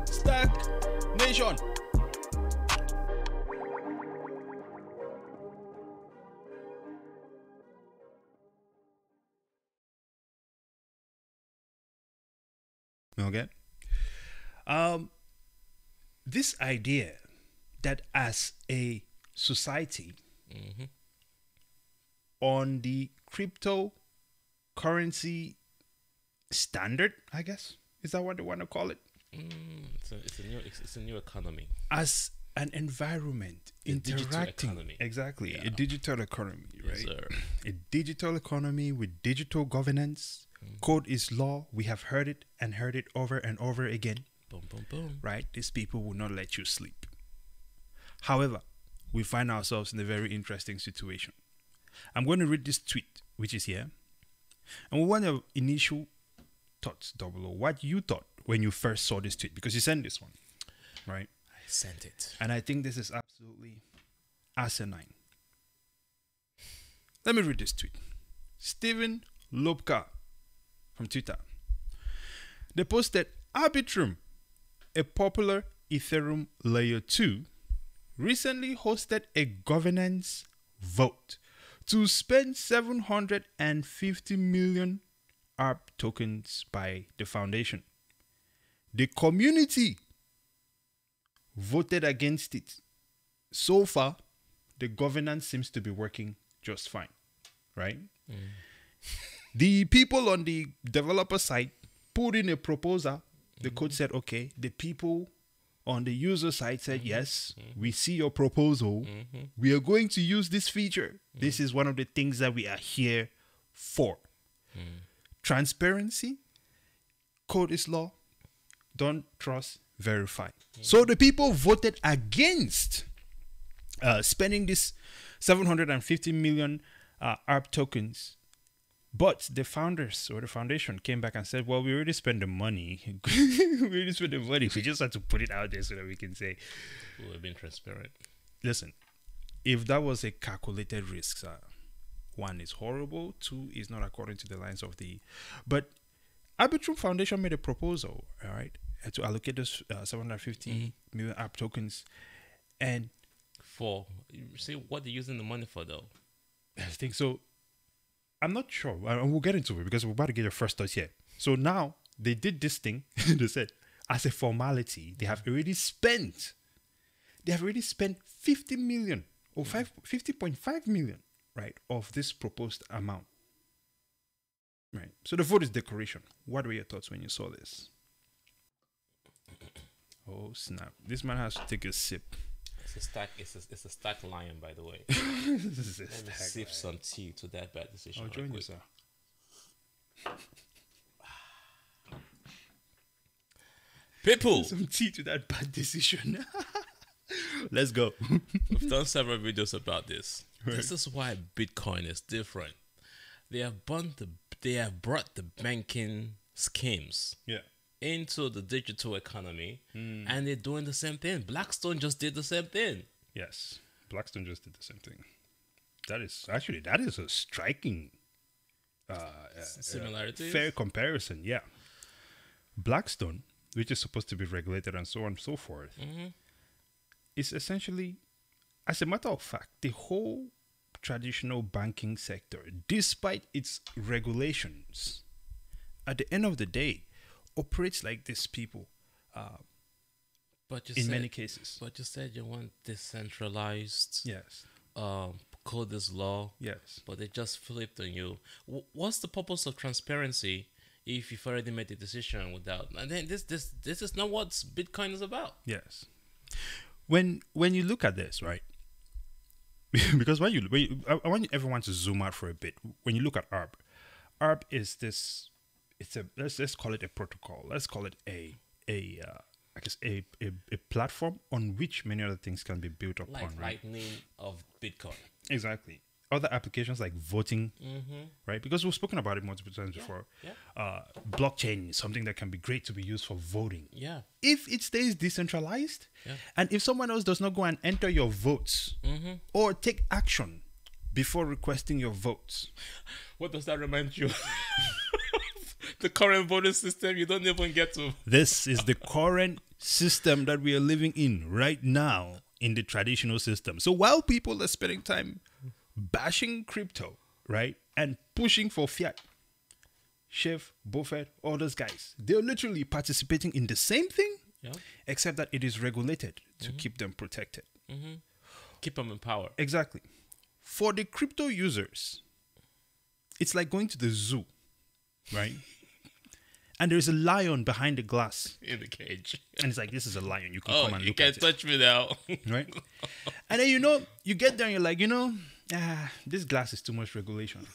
Stack Nation. Okay. Um, this idea that as a society on the cryptocurrency standard, I guess, is that what they want to call it? It's a new economy. As an environment digital interacting, economy. exactly, Yeah. a digital economy, right? Yes, sir. A digital economy with digital governance. Code is law. We have heard it over and over again, Boom, boom, boom. right? These people will not let you sleep. However, we find ourselves in a very interesting situation. I'm going to read this tweet, which is here. And we want your initial thoughts, Double O. What you thought when you first saw this tweet, because you sent this one, right? I sent it. And I think this is absolutely asinine. Let me read this tweet. Steven Lobka from Twitter. They posted Arbitrum, a popular Ethereum layer 2, recently hosted a governance vote to spend 750 million ARP tokens by the foundation. The community voted against it. So far, the governance seems to be working just fine, right? The people on the developer side put in a proposal. The code said, okay. The people on the user side said, yes, we see your proposal. We are going to use this feature. This is one of the things that we are here for. Transparency, code is law. Don't trust, verify. So the people voted against spending this 750 million ARP tokens. But the founders or the foundation came back and said, well, we already spent the money. We already spent the money. We just had to put it out there so that we can say, We have been transparent. listen, if that was a calculated risk, one is horrible, two is not according to the lines of the... But Arbitrum Foundation made a proposal, all right, to allocate those 750 million ARP tokens. And For see what they're using the money for though. I think so. I'm not sure. And we'll get into it because we're about to get your first thoughts here. So now they did this thing. They said, as a formality, they have already spent 50 million or 50.5 million, right, of this proposed amount. Right. So the vote is decoration. What were your thoughts when you saw this? Oh snap! This man has to take a sip. It's a stack. It's a stack lion, by the way. This is a Let me stack, sip man. some tea to that bad decision. I'll real join you, quick. sir. People, Some tea to that bad decision. Let's go. we've done several videos about this. This is why Bitcoin is different. They have brought the banking schemes Yeah. into the digital economy, and they're doing the same thing. Blackstone just did the same thing. Yes. Blackstone just did the same thing. That is a striking Similarities. fair comparison. Yeah. Blackstone, which is supposed to be regulated and so on and so forth, is essentially, as a matter of fact, the whole traditional banking sector, despite its regulations, at the end of the day, operates like these people But you in said, many cases. But you said you want decentralized. Yes. Code is law. Yes. But they just flipped on you. What's the purpose of transparency if you've already made a decision without? And then this is not what Bitcoin is about. Yes. When you look at this, right? Because I want everyone to zoom out for a bit. When you look at ARP is this. It's a let's call it a protocol. Let's call it a platform on which many other things can be built upon. Like Right? Lightning of Bitcoin. Exactly. Other applications like voting, right? Because we've spoken about it multiple times before. Yeah. Blockchain is something that can be great to be used for voting. Yeah. If it stays decentralized, Yeah. and if someone else does not go and enter your votes or take action before requesting your votes. What does that remind you? The current voting system, you don't even get to. This is the current system that we are living in right now in the traditional system. So while people are spending time bashing crypto, right, and pushing for fiat, Chef, Buffett, all those guys, they're literally participating in the same thing, except that it is regulated to keep them protected. Keep them in power. Exactly. For the crypto users, it's like going to the zoo, right? And there's a lion behind the glass. In the cage. And it's like, this is a lion. You can come and you look at it. can't touch me now. Right? And then, you get there and you're like, this glass is too much regulation.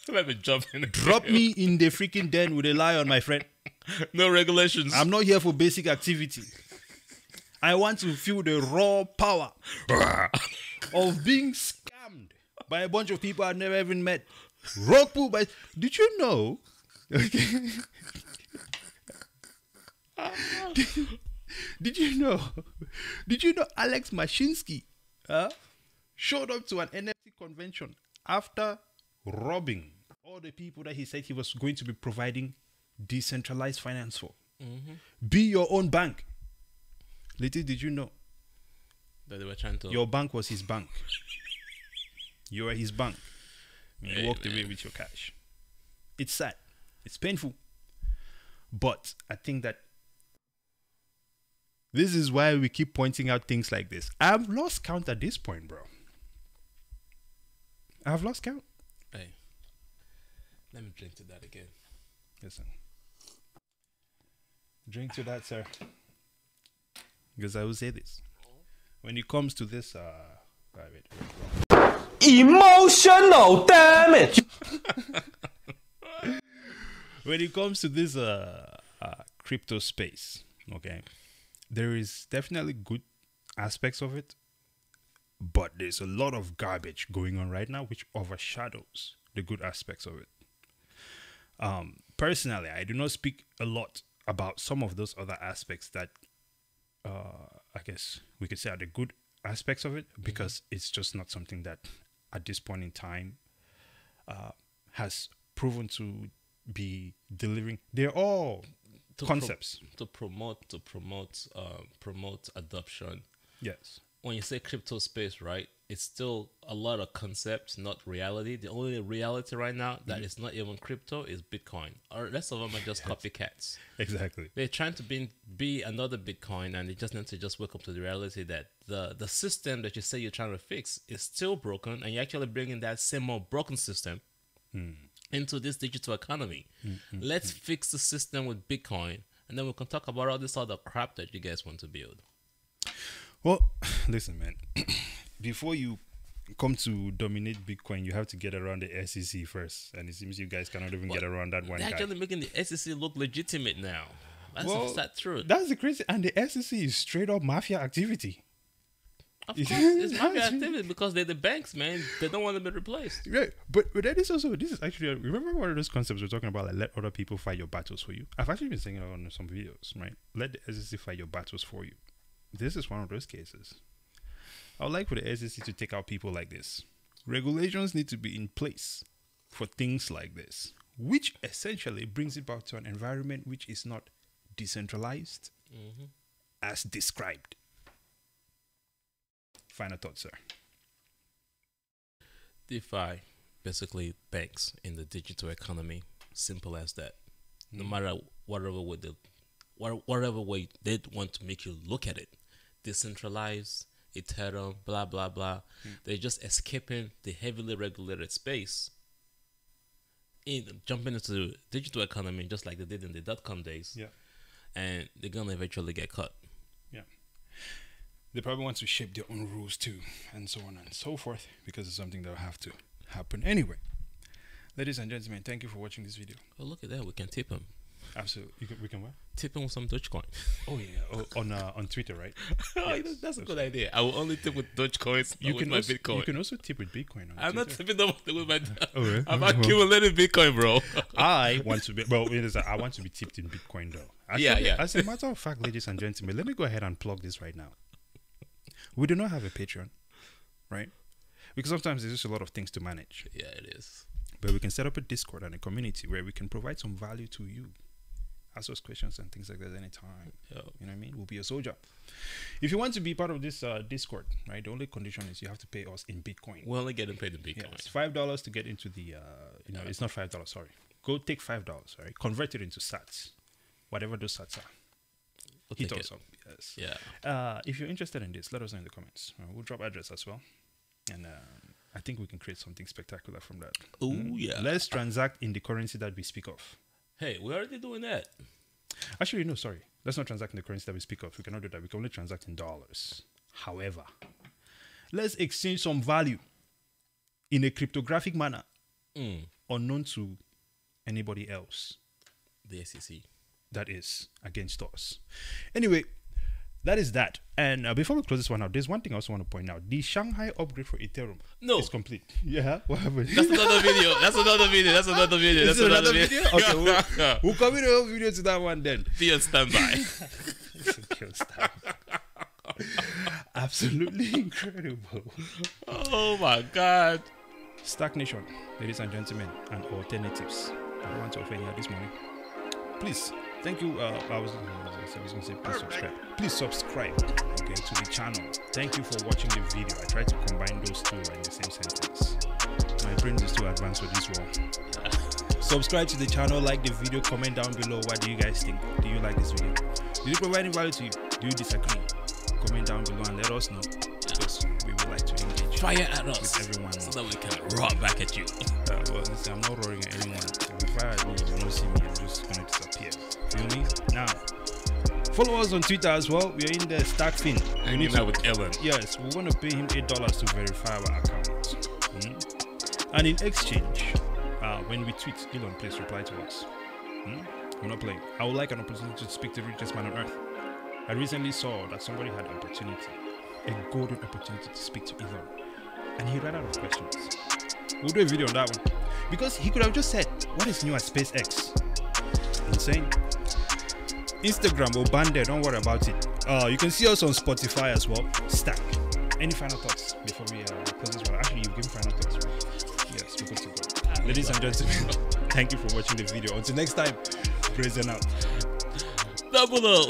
Let me jump in. Drop me in the freaking den with a lion, my friend. No regulations. I'm not here for basic activity. I want to feel the raw power of being scammed by a bunch of people I've never even met. Roku, but did you know? Okay. Did you know? Did you know Alex Mashinsky showed up to an NFT convention after robbing all the people that he said he was going to be providing decentralized finance for? Be your own bank. Little did you know that they were trying to. Your bank was his bank. You were his bank. He walked away with your cash. It's sad. It's painful. But I think that this is why we keep pointing out things like this. I've lost count at this point, bro. I've lost count. Hey, let me drink to that again. Listen. Drink to that, sir. Because I will say this. When it comes to this, emotional damage. When it comes to this crypto space, okay, there is definitely good aspects of it, but there's a lot of garbage going on right now which overshadows the good aspects of it. Personally, I do not speak a lot about some of those other aspects that I guess we could say are the good aspects of it, because it's just not something that at this point in time has proven to be delivering. They're all concepts to promote adoption. Yes. When you say crypto space, right, it's still a lot of concepts, not reality. The only reality right now that is not even crypto is Bitcoin. Or the rest of them are just copycats. Exactly. They're trying to be another Bitcoin, and they just need to just wake up to the reality that the system that you say you're trying to fix is still broken, and you're actually bringing that same more broken system into this digital economy. Let's fix the system with Bitcoin, and then we can talk about all this other crap that you guys want to build. Well, listen, man. Before you come to dominate Bitcoin, you have to get around the SEC first, and it seems you guys cannot even get around that one. They're guy. actually making the SEC look legitimate now. That's that truth. That's the crazy, and the SEC is straight up mafia activity. Of course, it's mafia activity because they're the banks, man. They don't want to be replaced. Right, but that is also, this is actually, remember one of those concepts we're talking about, like let other people fight your battles for you. I've actually been saying it on some videos, right? Let the SEC fight your battles for you. This is one of those cases. I would like for the SEC to take out people like this. Regulations need to be in place for things like this, which essentially brings it back to an environment which is not decentralized as described. Final thoughts, sir. DeFi, basically banks in the digital economy. Simple as that. No matter whatever way they want to make you look at it. Decentralized, Ethereum, blah, blah, blah. They're just escaping the heavily regulated space, jumping into the digital economy just like they did in the .com days. Yeah. And they're going to eventually get caught. Yeah. They probably want to shape their own rules too, and so on and so forth, because it's something that will have to happen anyway. Ladies and gentlemen, thank you for watching this video. Oh, look at that. We can tip him. Absolutely. We can what? Tip him with some Dogecoin. Oh, yeah. On Twitter, right? Yes, that's a good idea. I will only tip with Dogecoins, not with my Bitcoin. You can also tip with Bitcoin on I'm Twitter. not tipping them with my... Okay. I'm accumulating Bitcoin, bro. I want to be... Well, I want to be tipped in Bitcoin, though. Actually, as a matter of fact, ladies and gentlemen, let me go ahead and plug this right now. We do not have a Patreon, right? Because sometimes there's just a lot of things to manage. Yeah, it is. But we can set up a Discord and a community where we can provide some value to you. Ask us questions and things like that anytime. Yo. You know what I mean? We'll be a soldier. If you want to be part of this Discord, right, the only condition is you have to pay us in Bitcoin. We're only getting paid in Bitcoin. It's $5 to get into the, it's not $5, sorry. Go take $5, right? Convert it into sats, whatever those sats are. We'll Hit take us it. up, yes. Yeah. If you're interested in this, let us know in the comments. We'll drop address as well. And I think we can create something spectacular from that. Oh, yeah. Let's transact in the currency that we speak of. Hey, we're already doing that. Actually, no, sorry. Let's not transact in the currency that we speak of. We cannot do that. We can only transact in dollars. However, let's exchange some value in a cryptographic manner unknown to anybody else. The SEC. That is against us. Anyway, that is that. And before we close this one out, there's one thing I also want to point out. The Shanghai upgrade for Ethereum is complete. Yeah, what happened? That's another video. That's another video. That's another video. This That's is another video. Okay, we'll cover the whole video to that one then. Be on standby. Absolutely incredible. Oh my God. Stack Nation, ladies and gentlemen, and alternatives. I don't want to offend you this morning. Please, thank you. I was going to say please subscribe. Please subscribe, okay, to the channel. Thank you for watching the video. I tried to combine those two in the same sentence. My brain is too advanced for this one. Subscribe to the channel, like the video, comment down below. What do you guys think? Do you like this video? Did it provide any value to you? Do you disagree? Comment down below and let us know, because we would like to engage. Fire at us with everyone, so that we can roar back at you. Well, listen, I'm not roaring at anyone. If you fire at me, you don't see me, I'm just gonna disappear. Feel me? Now, follow us on Twitter as well. We are in the Stackfin. And you know with Ellen. Yes, we want to pay him $8 to verify our account. And in exchange, when we tweet, Elon, please reply to us. We're not playing. I would like an opportunity to speak to the richest man on earth. I recently saw that somebody had an opportunity, a golden opportunity to speak to Elon, and he ran out of questions. We'll do a video on that one, because he could have just said, what is new at SpaceX? Insane. Instagram will ban there, don't worry about it. You can see us on Spotify as well. Stack. Any final thoughts before we close this one? Actually, you've given final thoughts, right? Yes, we're good to go. Ladies and gentlemen, thank you for watching the video. Until next time, praise and out. Double O.